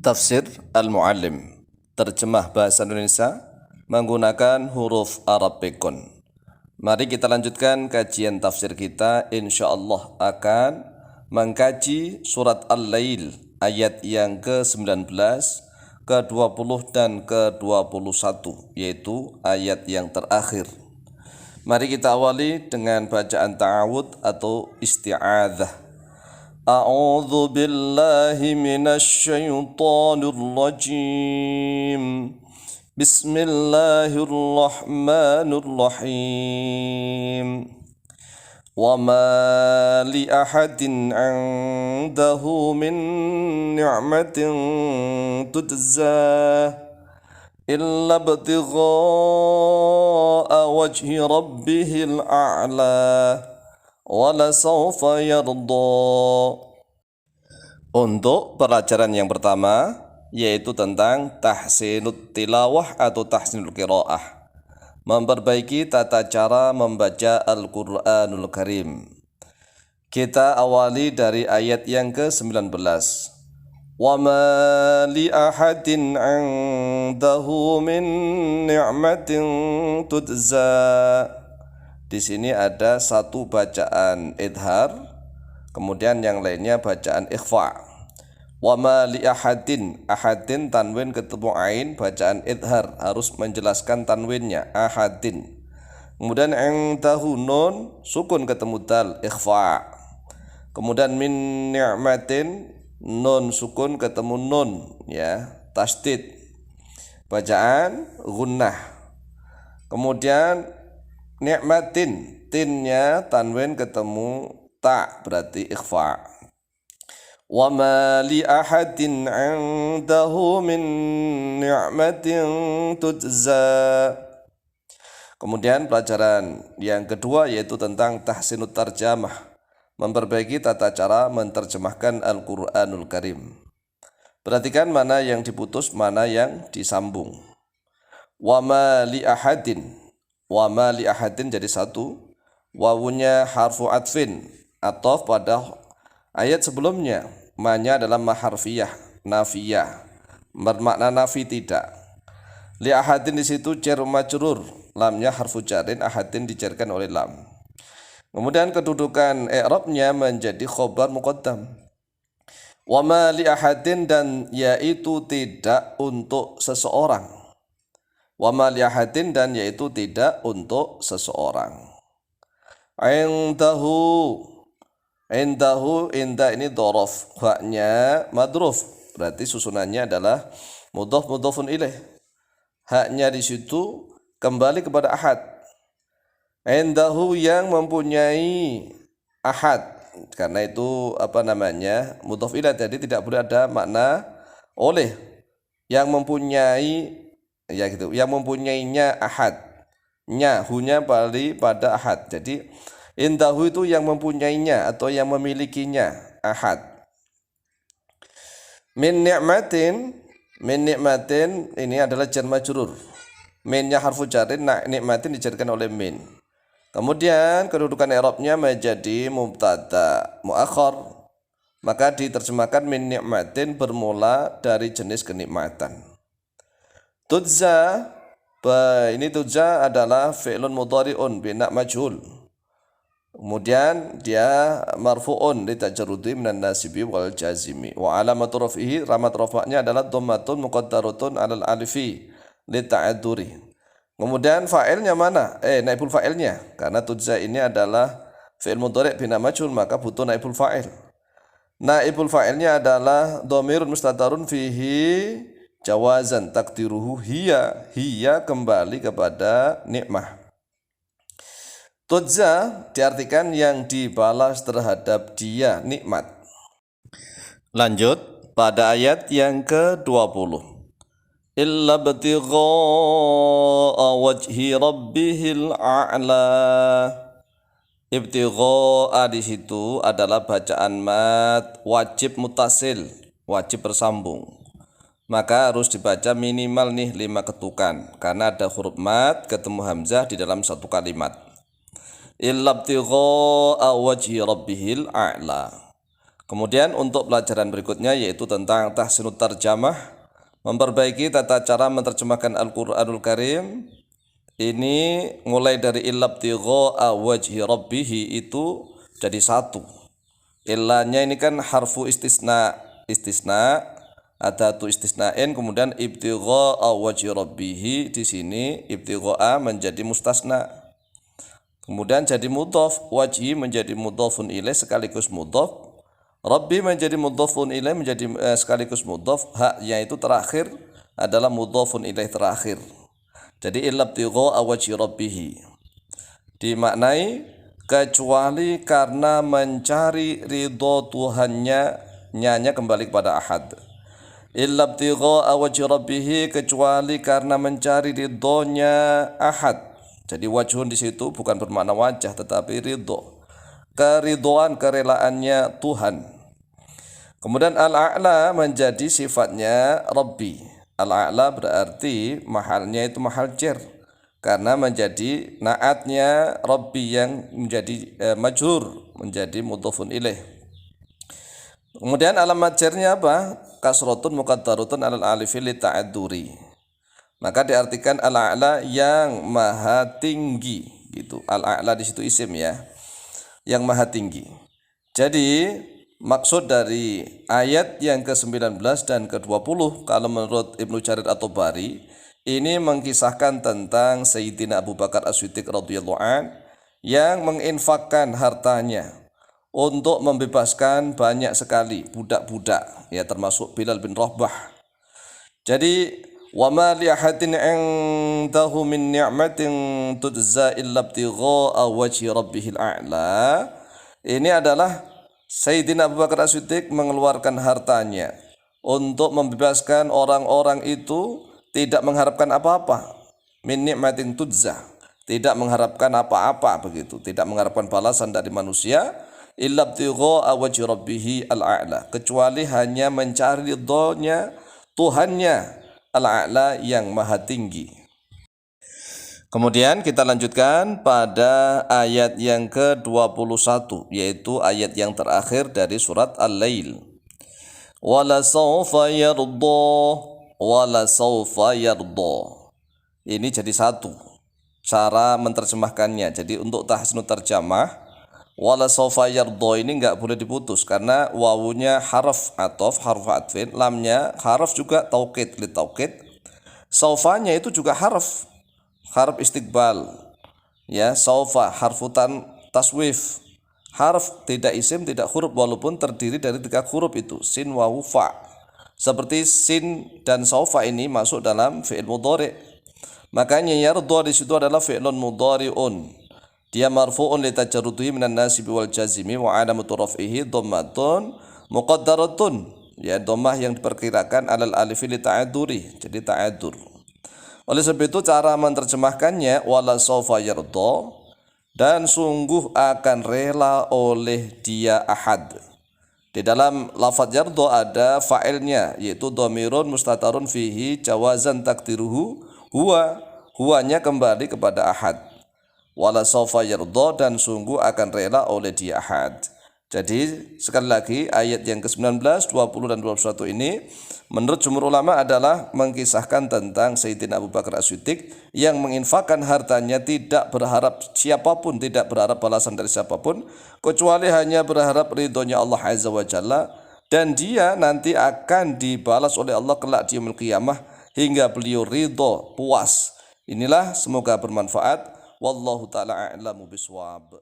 Tafsir Al-Muallim, terjemah bahasa Indonesia menggunakan huruf Arab Pekon. Mari kita lanjutkan kajian tafsir kita. InsyaAllah akan mengkaji surat Al-Lail ayat yang ke-19, ke-20 dan ke-21, yaitu ayat yang terakhir. Mari kita awali dengan bacaan ta'awud atau isti'adzah. A'udzu billahi minasy syaithanir rajim. Bismillahirrahmanirrahim. Wa ma li ahadin 'indahu min ni'matin tujza illa ibtigha'a wajhi rabbihil a'la wala sawfa yarda. Untuk pelajaran yang pertama, yaitu tentang tahsinut tilawah atau tahsinul qiraah, memperbaiki tata cara membaca Al-Quranul Karim. Kita awali dari ayat yang ke-19. Wa ma li ahadin 'indahu min ni'matin tujza. Di sini ada satu bacaan idhar, kemudian yang lainnya bacaan ikhfa. Wa ma li ahadin, ahadin tanwin ketemu ain, bacaan idhar harus menjelaskan tanwinnya, ahadin. Kemudian indahu nun, sukun ketemu dal, ikhfa. Kemudian min ni'matin, nun sukun ketemu nun, ya, tasdid, bacaan gunnah. Kemudian ni'matin, tinnya tanwin ketemu ta, berarti ikhfa. Wa ma li ahadin 'indahu min ni'matin tujza. Kemudian pelajaran yang kedua yaitu tentang tahsinut tarjamah, memperbaiki tata cara menerjemahkan Al-Quranul Karim. Perhatikan mana yang diputus, mana yang disambung. Wa ma li ahadin, wa ma li ahadin jadi satu, wawunya harfu atfin, ataf pada ayat sebelumnya. Ma-nya adalah ma harfiyah, nafiyah, bermakna nafi tidak. Li ahadin di situ jar majrur, lamnya harfu jarin, ahadin dijarkan oleh lam. Kemudian kedudukan i'rabnya menjadi khobar muqaddam. Wa ma li ahadin, dan yaitu tidak untuk seseorang. Wa ma li ahadin, dan yaitu tidak untuk seseorang. Indahu, indahu, inda ini dhorof, haknya madruf, berarti susunannya adalah mudhaf mudhafun ilaih. Haknya di situ kembali kepada ahad. Indahu, yang mempunyai ahad, karena itu mudhaf ilaih, jadi tidak boleh ada makna oleh. Yang mempunyai, ya gitu, yang mempunyainya ahad, nya hunya balik pada ahad. Jadi indahu itu yang mempunyainya atau yang memilikinya, ahad. Min ni'matin, min ni'matin ini adalah jar majrur, minnya harfu jarin, ni'matin dijarkan oleh min. Kemudian kedudukan i'rabnya menjadi mubtada muakhar, maka diterjemahkan min ni'matin, bermula dari jenis kenikmatan. Tujza, ini tujza adalah fi'lun mudhari'un bina majhul. Kemudian dia marfu'un li tajarrudi minan nasibi wal jazimi. Wa alamatu raf'ihi, ramat rafa'nya adalah dhammatun muqaddaratun 'alal alifi li ta'adduri. Kemudian fa'ilnya mana? Naibul fa'ilnya. Karena tujza ini adalah fi'il mudhari' bina majhul, maka butuh naibul fa'il. Naibul fa'ilnya adalah dhamirun mustatarun fihi jawazan takdiruhu hiya, hiya kembali kepada nikmah. Tujza diartikan yang dibalas terhadap dia, nikmat. Lanjut pada ayat yang ke-20. Illa ibtigha'a wajhi rabbihil a'la. Ibtigha'a di situ adalah bacaan mat wajib mutasil, wajib bersambung. Maka harus dibaca minimal nih 5 ketukan, karena ada huruf mat ketemu hamzah di dalam satu kalimat. Illa ibtigha'a wajhi rabbihil a'la. Kemudian untuk pelajaran berikutnya yaitu tentang tahsinut tarjamah, memperbaiki tata cara menerjemahkan Al-Qur'anul Karim. Ini mulai dari illabtigha'a wajhi rabbih itu jadi satu. Illanya ini kan harfu istisna, adatu istisna'in, kemudian ibtigha'a wajhi rabbih, di sini ibtigha'a menjadi mustasna. Kemudian jadi mudhaf, wajhi menjadi mudhafun ilaih sekaligus mudhaf. Rabbi menjadi mudhafun ilaih menjadi sekaligus mudhaf, haknya itu terakhir adalah mudhafun ilaih terakhir. Jadi illabtigha'a wajhi rabbih dimaknai kecuali karena mencari ridho Tuhannya, nyanya kembali kepada ahad. Illabtigha'a wajhi rabbih kecuali karena mencari ridhonya ahad. Jadi wajhun di situ bukan bermakna wajah tetapi ridho, keridhoan, kerelaannya Tuhan. Kemudian al-a'la menjadi sifatnya Rabbi. Al-a'la berarti mahalnya itu mahal jar, karena menjadi naatnya Rabbi yang menjadi majrur, menjadi mudhafun ilaih. Kemudian alamat jarnya apa? Kasratun muqaddaratun alal alifi li ta'adduri. Maka diartikan al-a'la yang maha tinggi gitu. Al-a'la di situ isim ya, yang maha tinggi. Jadi maksud dari ayat yang ke-19 dan ke-20 kalau menurut Ibnu Jarir At-Tabari ini mengisahkan tentang Sayyidina Abu Bakar As-Siddiq radhiyallahu an yang menginfakkan hartanya untuk membebaskan banyak sekali budak-budak ya, termasuk Bilal bin Rabah. Jadi wa ma li ahadin 'indahu min ni'matin tujza illa ibtigha'a wajhi rabbihil a'la. Ini adalah Sayyidina Abu Bakar As-Siddiq mengeluarkan hartanya untuk membebaskan orang-orang itu, tidak mengharapkan apa-apa. Min ni'matin tujza, tidak mengharapkan apa-apa begitu, tidak mengharapkan balasan dari manusia. Illa ibtigha'a wajhi rabbih al-a'la, kecuali hanya mencari ridhonya Tuhannya al-a'la yang maha tinggi. Kemudian kita lanjutkan pada ayat yang ke-21, yaitu ayat yang terakhir dari surat Al-Lail. Wala sawfa yardha, wala sawfa yardha. Ini jadi satu cara menerjemahkannya. Jadi untuk tahsinut tarjamah, wala sawfa yardha ini enggak boleh diputus karena wawunya harf ataf, harf atfin, lamnya harf juga taukid, li taukid. Saufanya itu juga harf istiqbal ya, saufa harfutan taswif, harf tidak isim tidak huruf walaupun terdiri dari 3 huruf itu sin wawu fa. Seperti sin dan saufa ini masuk dalam fi'il mudhari. Makanya yardha di situ adalah fi'lun mudhari'un. Dia marfu'un li tajarrudihi minan nasibi wal jazimi wa alamatu raf'ihi dhammatun muqaddaratun. Ya, dhammah yang diperkirakan alal alifi li ta'adzuri, jadi ta'adzur. Oleh sebab itu cara menerjemahkannya wala sawfa yardha, dan sungguh akan rela oleh dia ahad. Di dalam lafaz yardha ada fa'ilnya yaitu dhamirun mustatarun fihi jawazan takdiruhu huwa, huwanya kembali kepada ahad. Wala sawfa yardha, dan sungguh akan rela oleh dia ahad. Jadi sekali lagi ayat yang ke-19, 20 dan 21 ini menurut jumhur ulama adalah mengisahkan tentang Sayyidina Abu Bakar As-Siddiq yang menginfakkan hartanya tidak berharap siapapun, tidak berharap balasan dari siapapun, kecuali hanya berharap ridhonya Allah Azza wa Jalla, dan dia nanti akan dibalas oleh Allah kelak di yaumil qiyamah hingga beliau ridho, puas. Inilah semoga bermanfaat. Wallahu ta'ala a'lamu bishawab.